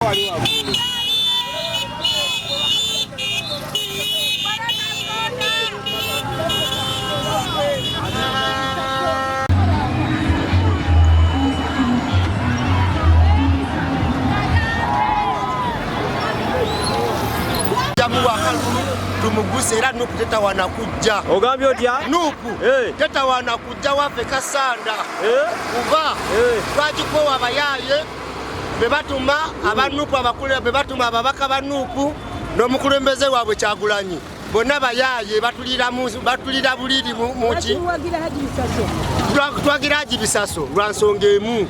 wali wabu. Tumuguse era Nuupu teta wanakujja. Ogambye otya? Nuupu teta wanakujja waffe Kasanda. Kuva twagikowa abayaaye bebatuma aba Nuupu abakulu bebatuma ababaka ba Nuupu n'omukulembeze waabwe Kyagulanyi. Bonna bayaaye batulira buliri muki. Twagira Haji Bisaso lwa nsonga emu.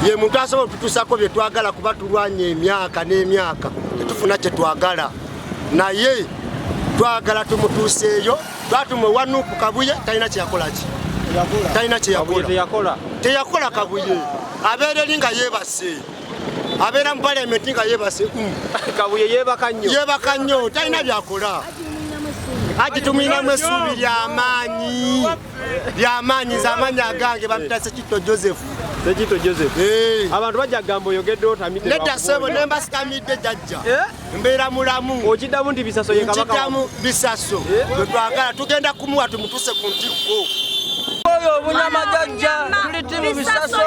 Ye muntu asobola okututusako bye twagala kuba tulwanye emyaka n'emyaka. Tetufuna kye twagala. Naye twagala tumutuuseeyo twatuma wa Nuupu Kabuye talina kye yakola ki? Talina kye yakola. Teyakola Kabuye. Abeera eri nga yeebase. Abeera mu Parliament nga yeebase. Kabuye yeebaka nnyo. Yeebaka nnyo talina byakola. Haji tumuyinamu essuubi ly'amaanyi z'amaanyi agange bamuyita Sekitto Joseph. Sekitto Joseph. Abantu bajja kugamba oyogedde otamidde. Nedda ssebo ne mbasitamidde jjajja. Mbeera mulamu. Okiddamu nti Bisaso ye kabaka. Nkiddamu Bisaso. Bwe twagala tugenda kumuwa tumutuse ku ntikko. Oyo obunyama jjajja tuli timu Bisaso.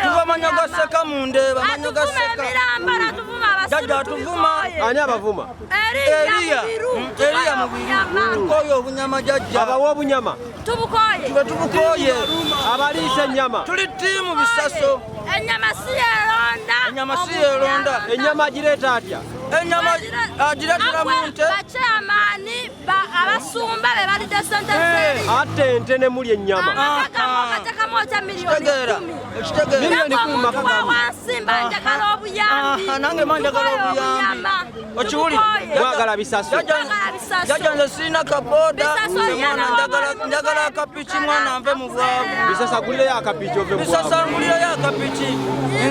Tuva Manyogaseka mu Ndeeba. Manyogaseka. Jjajja atuvuma. Ani abavuma? Eriya Mubiru. Oyo obunyama jjajja. Abawa obunyama. Tubukoye. Tubukoye. Abaliisa ennyama. Tuli timu Bisaso. Ennyama si yeronda. Ennyama si yeronda. Ennyama agireeta atya? Ennyama agireetera mu nte. Bakyamaani abasumba be balidde ssente zeri. Ate ente ne muli ennyama. Akateekamu miliyoni 10. Miliyoni 10 wansi mba njagala obuyambi. Nange mba njagala obuyambi. Okiwulira? Mwagala Bisaso. Jjajja nze sirina kabooda. Njagala akapiki mwana nve mu bwavu. Bisaso agulireyo akapiki ove mu bwavu. Bisaso angulireyo akapiki.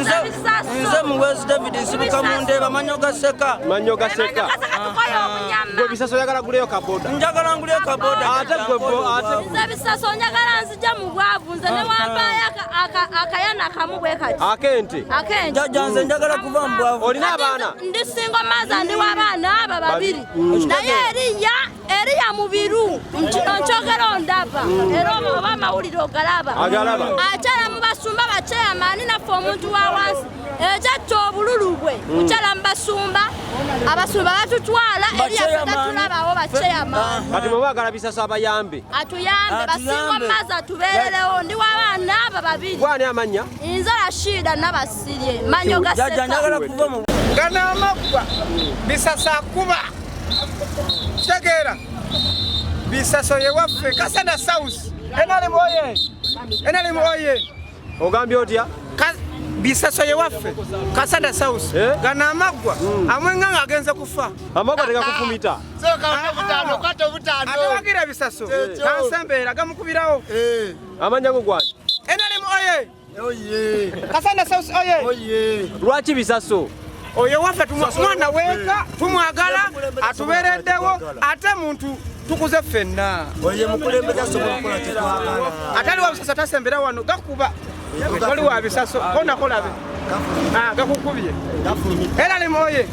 Nze Muwezi David nsibuka mu Ndeeba Manyogaseka. Manyogaseka. Gwe Bisaso oyagala guleyo kabooda. Njagala nguleyo kabooda. Ate gwe nze Bisaso njagala nzija mu bwavu nze ne wambaye akayana akamu bwe kati. Akente. Jjajja nze njagala kuva mu bwavu. Olina abaana? Ndi single mother ndi w'abaana abo babiri. Naye Eriya Mubiru nkyogera ondaba. Era oba amawulire ogalaba. Agalaba. Akyala mu basumba bakyamaani naffe omuntu wa wansi. Ejjajja obululu bwe. Mukyala mu basumba. Abasumba batutwala Eriya tetulabawo bakyamaani. Kati mwe mwagala Bisaso abayambe. Atuyambe basingo maze atubeererewo ndi w'abaana abo babiri. Gwani amannya? Nze Rashida Nabasirye Manyogaseka. Jjajja njagala kuva mu Gana amagwa Bisaso akuba kitegeera Bisaso ye waffe Kasanda South enali moye Ogambye otya? Bisaso ye waffe Kasanda South gana amagwa amwenga nga agenze kufa amagwa tegakufumita Kwata obutaano ate wagira Bisaso kansembeera gamukubirawo amanya go gwani enali moye Kasanda South oye lwaki Bisaso oyo waffe mwana weka tumwagala atubeereddewo ate muntu tukuze ffenna oye mukulembeze asobola okukola kye twagala atali wa Bisaso tasembera wano gakuba oli wa Bisaso konakolabe gakukubye era ni moye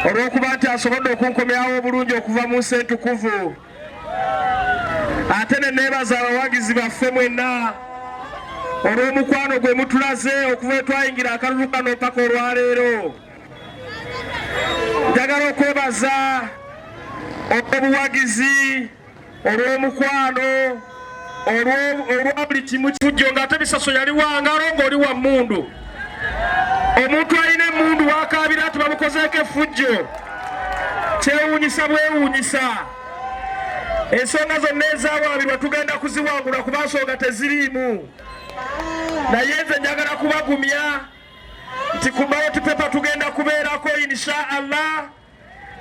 olw'okuba nti asobodde okunkomyawo obulungi okuva mu nsi entukuvu. Ate ne neebaza abawagizi baffe mwenna olw'omukwano gwe mutulaze okuva twayingira akalulu kano paka olwaleero. Njagala okwebaza olw'obuwagizi, olw'omukwano, olwa buli kimu kifujjo ng'ate Bisaso yali wangalo ng'oli wa mmundu. Omuntu alina emmundu wakaabira ati bamukozeeko effujjo, kyewuunyisa bwewuunyisa. Ensonga zonna ezaawabirwa tugenda kuziwangula kuba nsonga teziriimu. Naye nze njagala kubagumya nti ku ballot paper tugenda kubeerako insha Allah,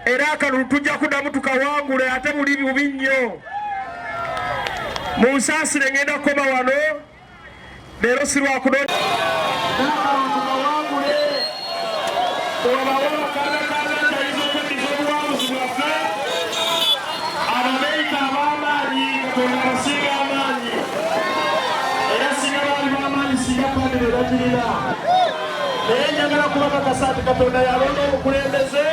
era akalulu tujja kuddamu tukawangule ate buli bubi nnyo. Munsaasire ngenda kukoma wano leero si lwakunoonya n'akalulu tukawangule obawo bakangakanga ntayiza okweddiza obuwanguzi bwaffe. Abameika ab'amaanyi Katonda basinga amaanyi, era singa baali b'amaanyi singa pande be bagirina. Naye njagala kubakakasa nti Katonda yalonda omukulembeze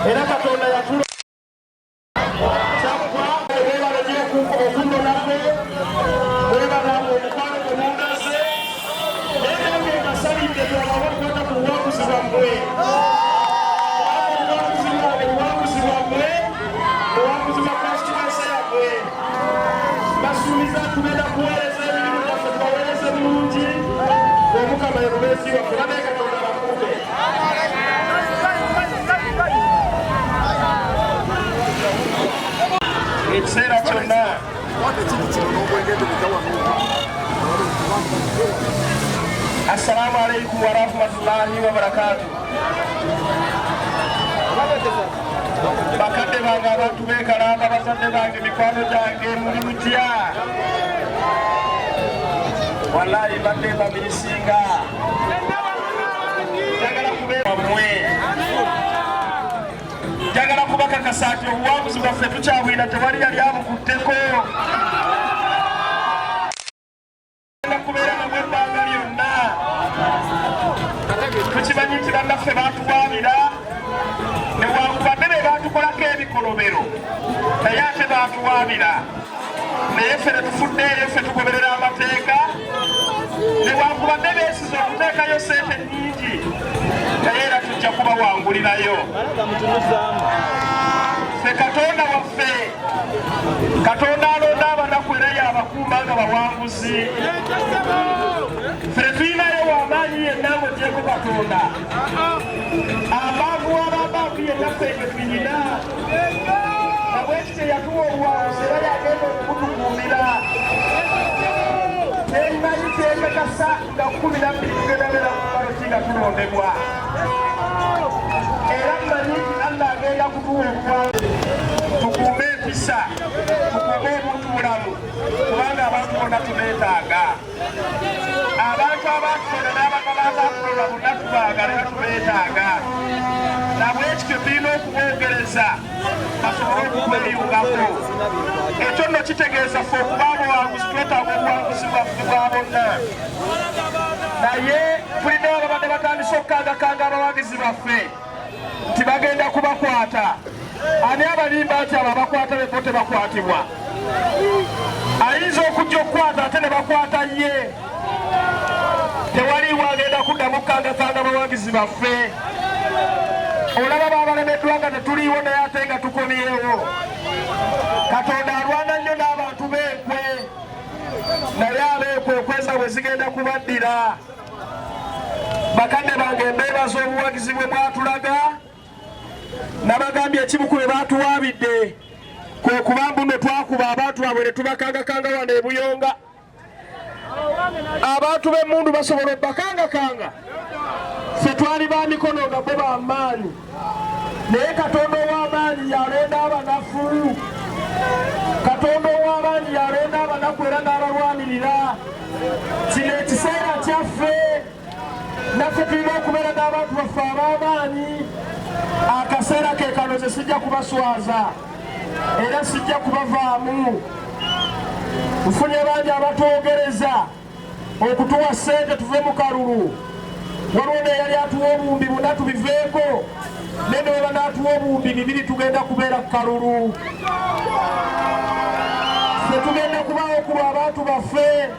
era Katonda yatula kyakwa ebebala gy'okundonako webala omukwano gwe mundaze. Naye nange mbasalidde twabawo okukwata ku buwanguzi bwammwe. Obuwanguzi bwammwe, obuwanguzi bwa konstituensi yammwe. Mbasuubiza tugenda kuweereza emirimu gyaffe, tubaweereze bulungi. Omukama ye mubeezi waffe, naye Katonda bakuume. Ekiseera kyonna assalamu alaikum warahmatullahi wabarakatuh. Bakadde bange, abantu beekalamba, bazadde bange, mikwano gyange, muli mutya? Wallahi badde babirisinga. Njagala kubeera mmwe, njagala kubakakasa nti obuwanguzi bwaffe tukyabwina, tewali yali abukutteko. Kubeera namwe ebbanga lyonna. Tukimanyi nti bannaffe baatuwaabira newankubadde be baatukolako ebikolobero, naye ate baatuwaabira. Naye ffe netufuddeeyo, ffe tugoberera amateeka, newankubadde beesize okuteekayo sente nnyingi, naye era tujja kubawangulirayo. Ffe Katonda waffe, Katonda alonda abanaku era y'abakuuma nga bawanguzi. Ffe tuyinayo w'amaanyi yenna ng'ogyeko Katonda. Abaavu ababaavu yenna ffe ge tuyina. Nabwekityo yatuwa obuwanguzi era yagenda okutukuumira. Temanyi teekakasa nga 12 tugenda beera ku baloti nga tulondebwa. Era mmanyi nti Allah agenda kutuwa obuwanguzi. Tukuume empisa, tukuume obuntu bulamu, kubanga abantu bonna tubeetaaga. Abantu abaatukola n'abantu abaataakukola bonna tubaagala era tubeetaaga. Nabwekityo tulina okubogereza basobole okubeyungako. Ekyo nno kitegeeza ffe okuba abawanguzi twetaaga obuwanguzi bwaffe bwa bonna. Naye tulina ababadde batandise okukangakanga abawagizi baffe nti bagenda kubakwata. Ani abalimba nti abo abakwata be bo tebakwatibwa? Ayinza okujja okukwata ate ne bakwata ye. Tewaliwo agenda kuddamu okukangakanga abawagizi baffe. Olaba babalemeddwa nga tetuliiwo naye ate nga tukomyewo. Katonda alwana nnyo n'abantu beekwe, naye abeekwekweza bwe zigenda kubaddira. Bakadde bange, mbeebaza obuwagizi bwe mwatulaga. Nabagambye ekimu ku bye baatuwaabidde kwe kuba mbu ne twakuba abantu baabwe ne tubakangakanga wano e Buyonga. Abantu b'emmundu basobola obbakangakanga. Ffe twali ba mikono nga bo b'amaanyi, naye Katonda ow'amaanyi yalonda abanafu. Katonda ow'amaanyi yalonda abanaku era n'abalwanirira. Kino ekiseera kyaffe, naffe tulina okubeera n'abantu baffe ab'amaanyi. Akaseera ke kano ze sijja kubaswaza era sijja kubavaamu. Tufunye bangi abatwogereza okutuwa ssente tuve mu kalulu. Waliwo ne yali atuwa obuwumbi bonna tubiveeko. nene oba natuwa obuwumbi 200 tugenda kubeera ku kalulu. Ffe tugenda kubawo kulwa abantu baffe.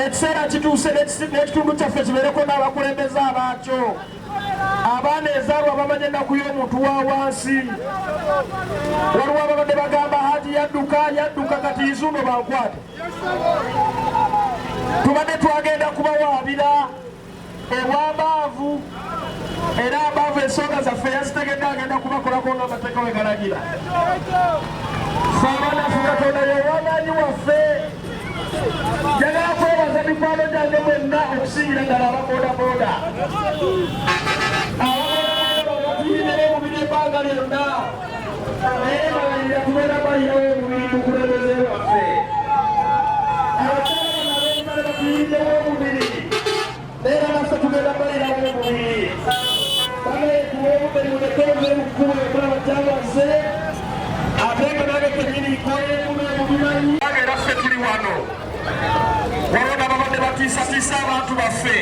Ekiseera kituuse n'ekitundu kyaffe kibeereko n'abakulembeze abaakyo. Abaana ezaalwa bamanye ennaku y'omuntu wa wansi. Waliwo ababadde bagamba Haji yadduka kati izuno bankwate. Tubadde twagenda kubawaabira ew'abaavu era abaavu ensonga zaffe yazitegedde agenda kubakolako ng'amateeka bwe galagira. Ffe abaanafu Katonda y'owamanyi waffe. Njagala kwebaza mikwano gyange mwenna okusingira ddala ababoodaboda. Ababoodaboda omubiri ebbanga lyonna naye balayira tubeera bayirawo omubiri tukulembeze waffe. Abakyala batuyindewo omubiri era naffe tugenda bayirawo omubiri. Baleekuwa omubiri mutekeeze mukkubo ekola bakyabazze ate nga nange kenyini koyeekume mubimanyi. Era ffe tuli wano. Waliwo n'ababadde batiisatiisa abantu baffe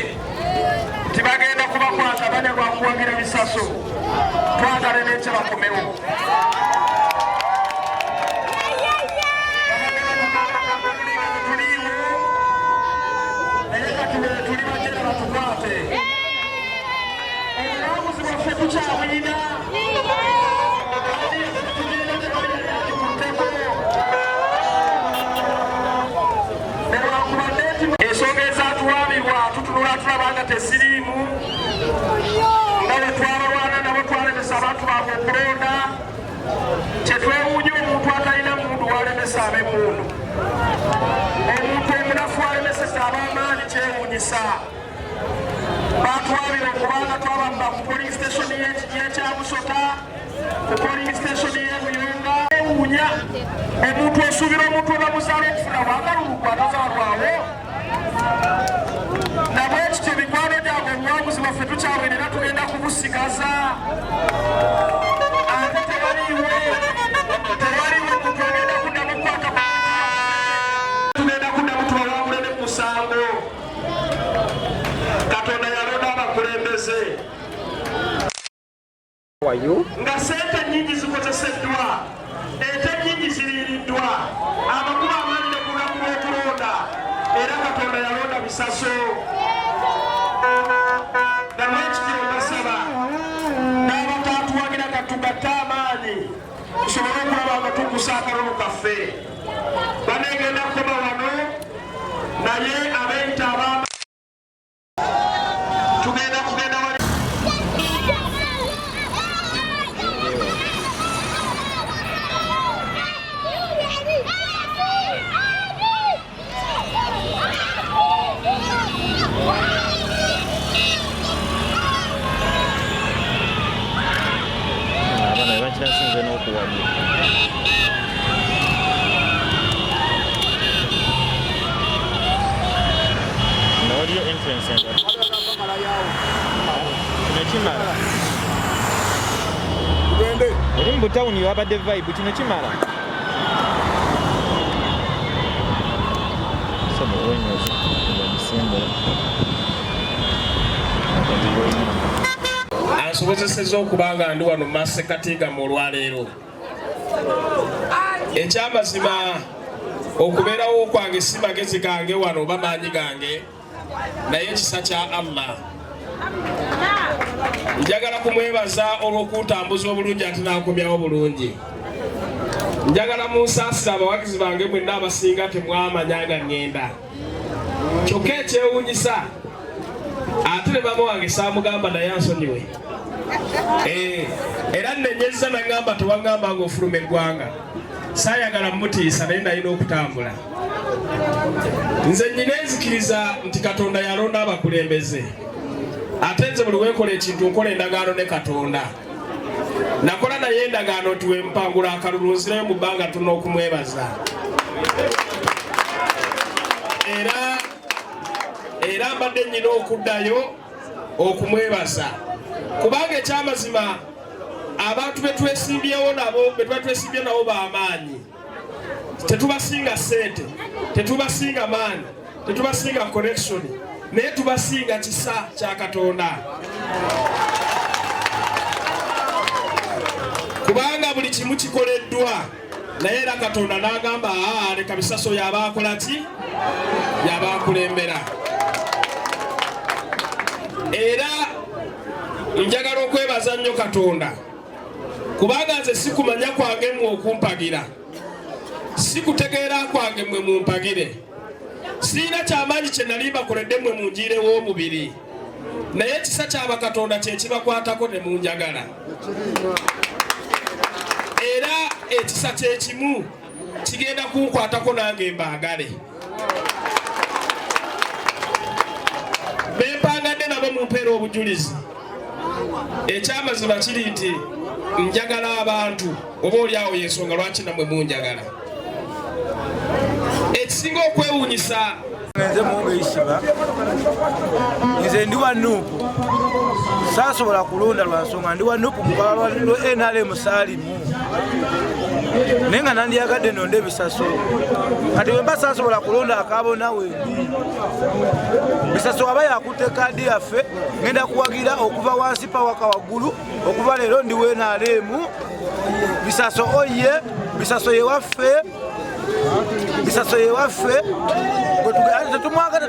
tibagenda kubakwata banya gwa kuwagira bisaso. Twagale n'ekyo bakomewo. Naye kati tuli bajera batukwate. Obulamuzi bwaffe tukyabuyina. Ensonga ezatuwaabirwa tutunula tulabanga tesiriimu nga bwe twabalwana nabo twalemesa abantu baabwe okulonda. Kyetwewuunya omuntu atalina mundu walemesa ab'emundu. Omuntu omunafu alemesesa ab'amaanyi kyewuunyisa. Batwabira okubanga twabamba ku police station y'ekyamusota, ku police station y'ebuyonga. Ewuunya omuntu osuubira omuntu obamuzaala okufuna bwagalulu gwatazaalwawo. Nabwekityo mikwano gyabwe obuwanguzi bwaffe tukyawerera tugenda kubusigaza. Ate tewaliwo omuntu ogenda kuddamu kukwata tugenda kuddamu tubawangule ne mu musango. Katonda yalonda abakulembeze nga sente nnyingi zikozeseddwa, ente nnyingi ziriiriddwa, amakubo amaanyi ne ku lunaku lw'okulonda. Era Katonda yalonda bisaso. Nabwekityo basaba n'abatatuwagira katugatte amaanyi tusobole okulaba nga tukusa akalulu kaffe. Banegenda kukoma wano naye abeeyita abaama tugenda kugenda wali. Eri mu tawuni wabadde vibe kino kimala. Ansobozesezza okuba nga ndi wano mu Masekatiga mu olwaleero. Ekyamazima okubeerawo kwange si magezi gange wano oba maanyi gange, naye ekisa kya Allah. Njagala kumwebaza olw'okuntambuza obulungi ate n'akomyawo bulungi. Njagala munsaasire abawagizi bange mwenna abasinga temwamanya nga ŋŋenda. Kyokka ekyewuunyisa ate ne maama wange saamugamba naye ansonyiwe. Era nnenyezza naŋŋamba tewaŋŋamba ng'ofuluma eggwanga. Saayagala mutiisa naye nalina okutambula. Nze nnyina enzikiriza nti Katonda yalonda abakulembeze. Ate nze buli weekola ekintu nkola endagaano ne Katonda. Nakola naye endagaano nti wempangula akalulu nzirayo mu bbanga tuna okumwebaza. Era mbadde nnyina okuddayo okumwebaza. Kubanga ekyamazima abantu betwesimbyewo nabo betwesimbye nabo b'amaanyi. Tetubasinga ssente, tetubasinga maanyi, tetubasinga connection, naye tubasinga kisa kya Katonda. kubanga buli kimu kikoleddwa naye era Katonda n'agamba leka Bisaso y'abaakola ki y'abaakulembera. Era njagala okwebaza nnyo Katonda kubanga nze sikumanya kwange mmwe okumpagira, sikutegeera kwange mmwe mumpagire, siina kyamaanyi kye nali mbakoledde mmwe munjiirewo omubiri, naye ekisa kyaba Katonda kye kibakwatako ne munjagala. Era ekisa kye kimu kigenda kunkwatako nange mbaagale. Bempangadde nabo mumpeera obujulizi. Ekyamazima kiri nti njagala abantu, oba oliawo yensonga lwaki namwe munjagala. Ekisinga okwewuunyisa nze Muwonge Isiba, nze ndi wa Nuupu, saasobola kulonda lwa nsonga ndi wa Nuupu mu kalala lwa NRM Saalimu, naye nga nandyagadde nonde Bisaso. Kati bwe mba saasobola kulonda akaabona wendi, Bisaso aba yakutte kaadi yaffe, ngenda kuwagira okuva wansi pawaka waggulu, okuva leero ndi wa NRM. Bisaso oye, Bisaso yewaffe, Bisaso yewaffe.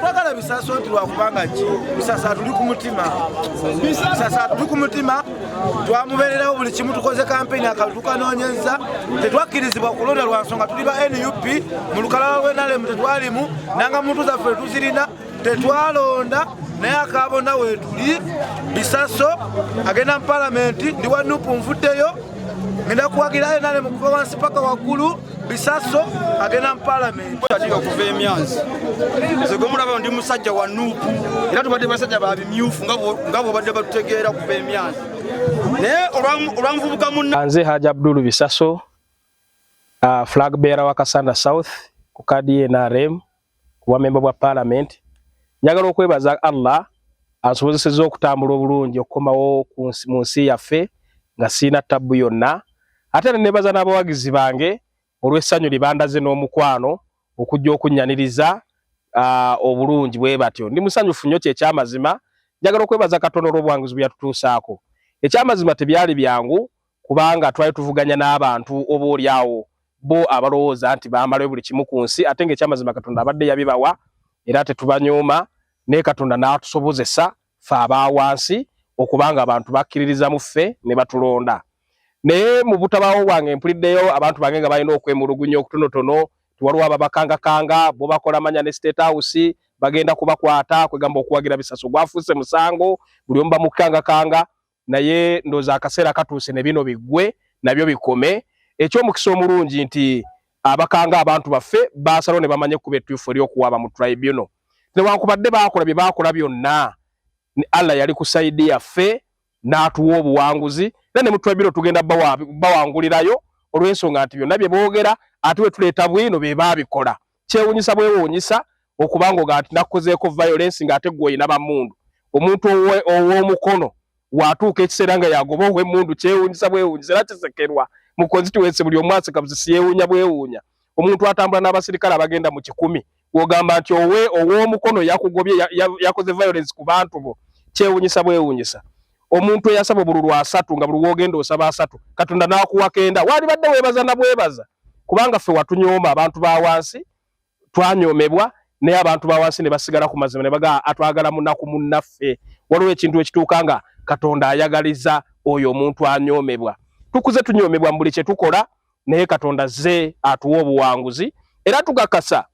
Twagala Bisaso nti lwakubanga ki Bisaso atuli ku mutima, Bisaso atuli ku mutima. Twamubeererawo buli kimu, tukoze kampeni tukanoonyeza, tetwakkirizibwa kulonda lwa nsonga tuli ba NUP mu lukalala lwe NRM tetwalimu, nanga muntu zaffe tuzirina tetwalonda, naye akaabona weetuli. Bisaso agenda mu palamenti, ndi wa Nuupu nvuddeyo, ngenda kuwagira NRM kuva wansi paka waggulu. Bisaso agenda mu palamenti okuva emyanzi. Nze gwe mulaba ndi musajja wa Nuupu, era tubadde basajja ba bimyufu nga bw'obadde batutegeera kuva emyanzi. Naye olwanvubuka munna nze Haji Abdul Bisaso, flag bearer wa Kasanda South ku kadi NRM, kuba memba bwa parliament. Njagala okwebaza Allah ansobozesezza okutambula obulungi okukomawo mu nsi yaffe nga siina ttabu yonna. Ate nebaza n'abawagizi bange olw'essanyu libandaze n'omukwano okujja okunnyaniriza obulungi bwe batyo. Ndi musanyufu nnyo ky'ekyamazima. Njagala okwebaza Katonda olw'obuwanguzi bwe yatutuusaako. Ekyamazima tebyali byangu kubanga twali tuvuganya n'abantu oba oliawo bo abalowooza nti baamalayo buli kimu ku nsi, ate ng'ekyamazima Katonda abadde yabibawa era tetubanyooma, naye Katonda n'atusobozesa ffe abaawansi okubanga abantu bakkiririza mu ffe ne batulonda. Naye mu butabaawo bwange mpuliddeyo abantu bange nga balina okwemulugunya okutonotono, tiwaliwo ababakangakanga bo bakola manya ne State House bagenda kubakwata kwegamba okuwagira Bisaso gwafuuse musango, buli omu bamukangakanga. Naye ndooza akaseera katuuse ne bino biggwe nabyo bikome. Eky'omukisa omulungi nti abakanga abantu baffe baasalawo ne bamanye kuba ettuufu ery'okuwaaba mu tribunal. Newankubadde baakola bye baakola byonna, Allah yali ku sayidi yaffe n'atuwa obuwanguzi, era ne mu tribunal tugenda bawangulirayo olw'ensonga nti byonna bye boogera ate we tuleeta bwino be baabikola. Kyewuunyisa bwewuunyisa okubanga oga nti nakkozeeko violence ng'ate ggwe oyina bammundu. Omuntu ow'omukono watuuka ekiseera nga yagoba ow'emmundu, kyewuunyisa bwewuunyisa era kisekerwa mu constituency buli omu aseka busisi yeewuunya bwewuunya. Omuntu atambula n'abasirikale abagenda mu 100 wogamba nti ow'omukono yakugobye yakoze violence ku bantu bo, kyewuunyisa bwewuunyisa. Omuntu eyasaba obululu 3 nga buli wogenda osaba 3 Katonda n'akuwa 9 waalibadde weebaza na bwebaza, kubanga ffe watunyooma abantu ba wansi twanyoomebwa, naye abantu ba wansi ne basigala ku mazima ne baga atwagala munaku munnaffe. Waliwo ekintu ekituuka nga Katonda ayagaliza oyo omuntu anyoomebwa. Tukuze tunyoomebwa mu buli kye tukola, naye Katonda ze atuwa obuwanguzi era tugakasa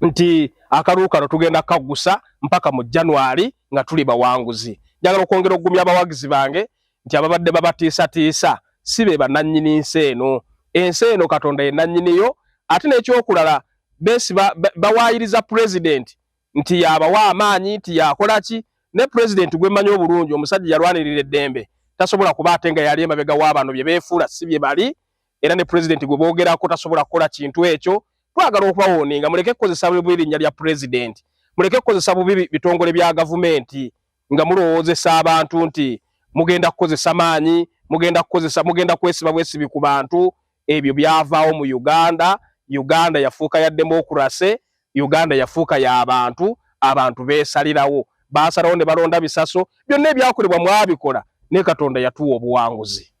nti akaluukano tugenda kaggusa mpaka mu January nga tuli bawanguzi. Njagala okwongera okugumya abawagizi bange nti ababadde babatiisatiisa si be bannannyini nsi eno. Ensi eno Katonda ye nannyiniyo, ate n'ekyokulala besi bawaayiriza president nti yabawa amaanyi nti yakola ki. Ne president gwe mmanyi obulungi omusajja yalwanirira eddembe, tasobola kuba ate nga yali emabega w'abantu bye beefuula si bye bali, era ne president gwe boogerako tasobola kukola kintu ekyo. Twagala okubawooninga muleke kukozesa bubi erinnya lya president, muleke kukozesa bubi bitongole bya gavumenti nga mulowoozesa abantu nti mugenda kukozesa maanyi, mugenda kwesiba bwesibi ku bantu. Ebyo byavaawo mu Uganda. Uganda yafuuka ya demokrasi, Uganda yafuuka ya abantu, abantu beesalirawo, baasalawo ne balonda Bisaso. Byonna ebyakolebwa mwabikola, ne Katonda yatuwa obuwanguzi.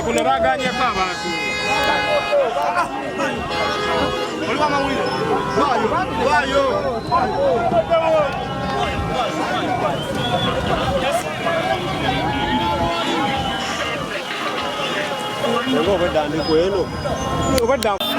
kuna baganya kwa abantu Olwa mawili wayo Ngo badandi kweno badandi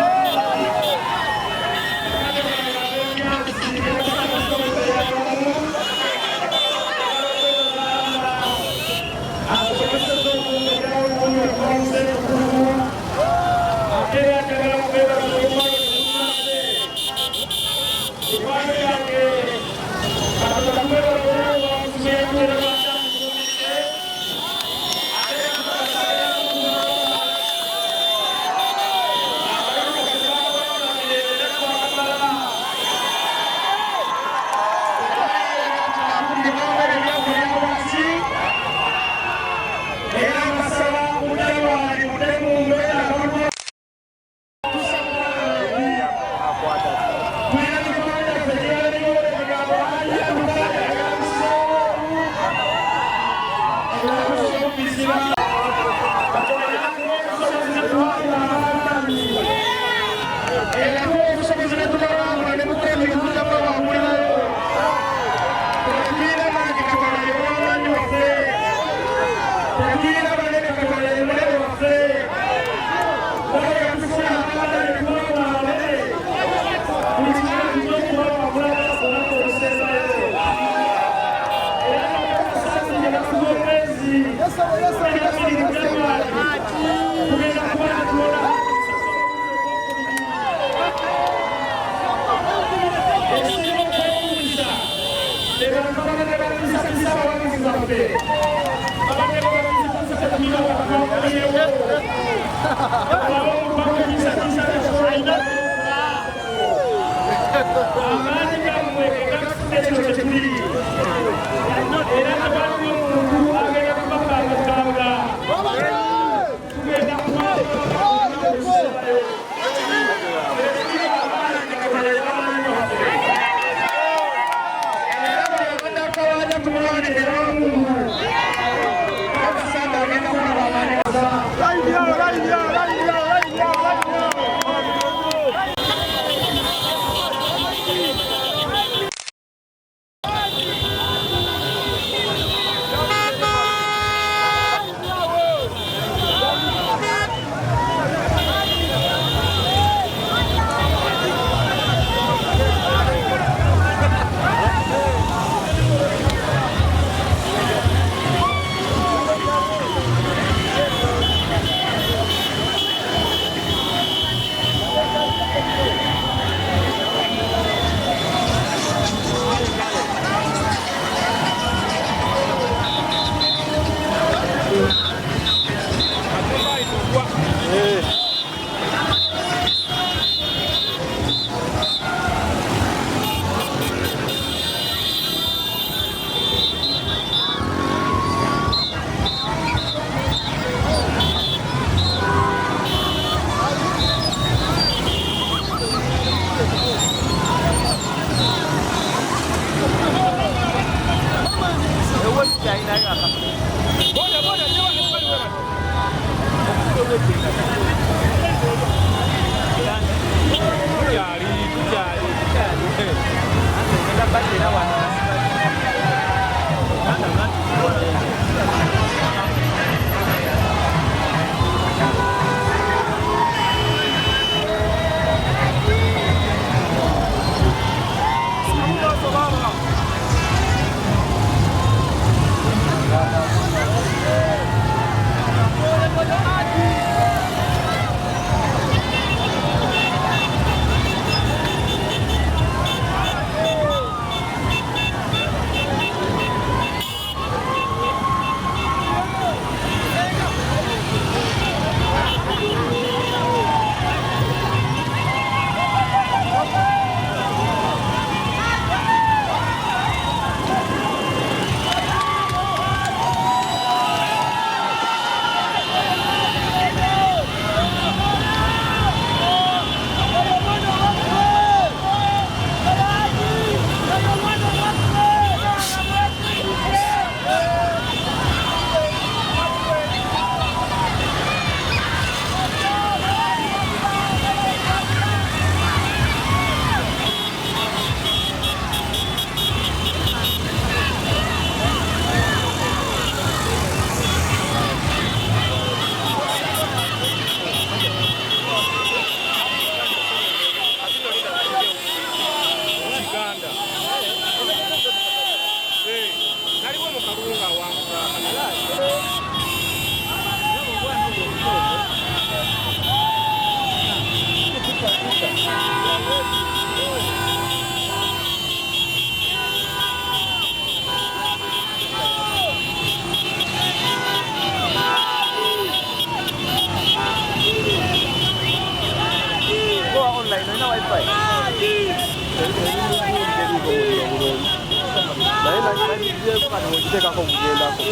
naye nakigiyeeko kati wekiteekako okugendako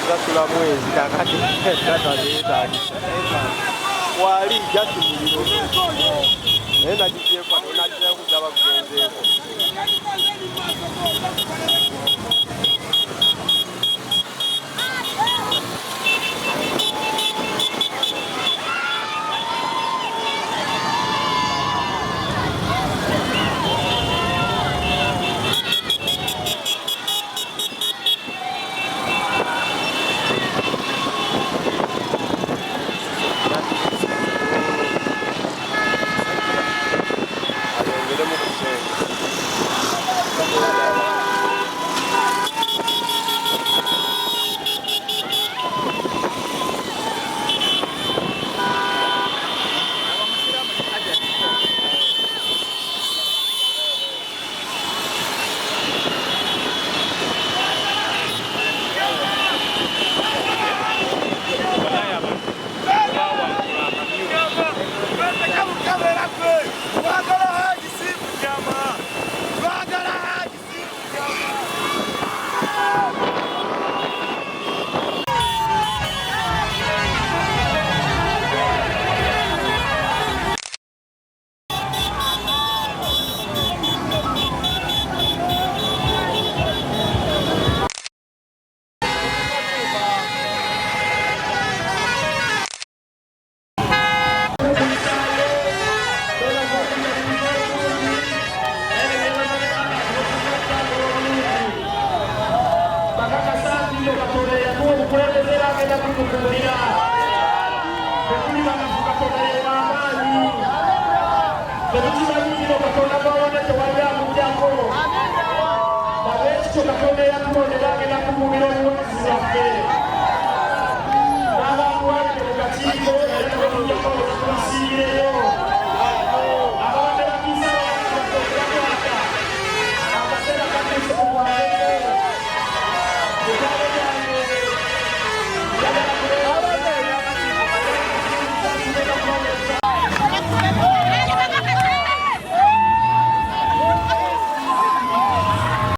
zasula mwezi kakati tatazeetaagisa wali jasimuliro naye nagigyeko nagira kugaba kugenzeeko Amen.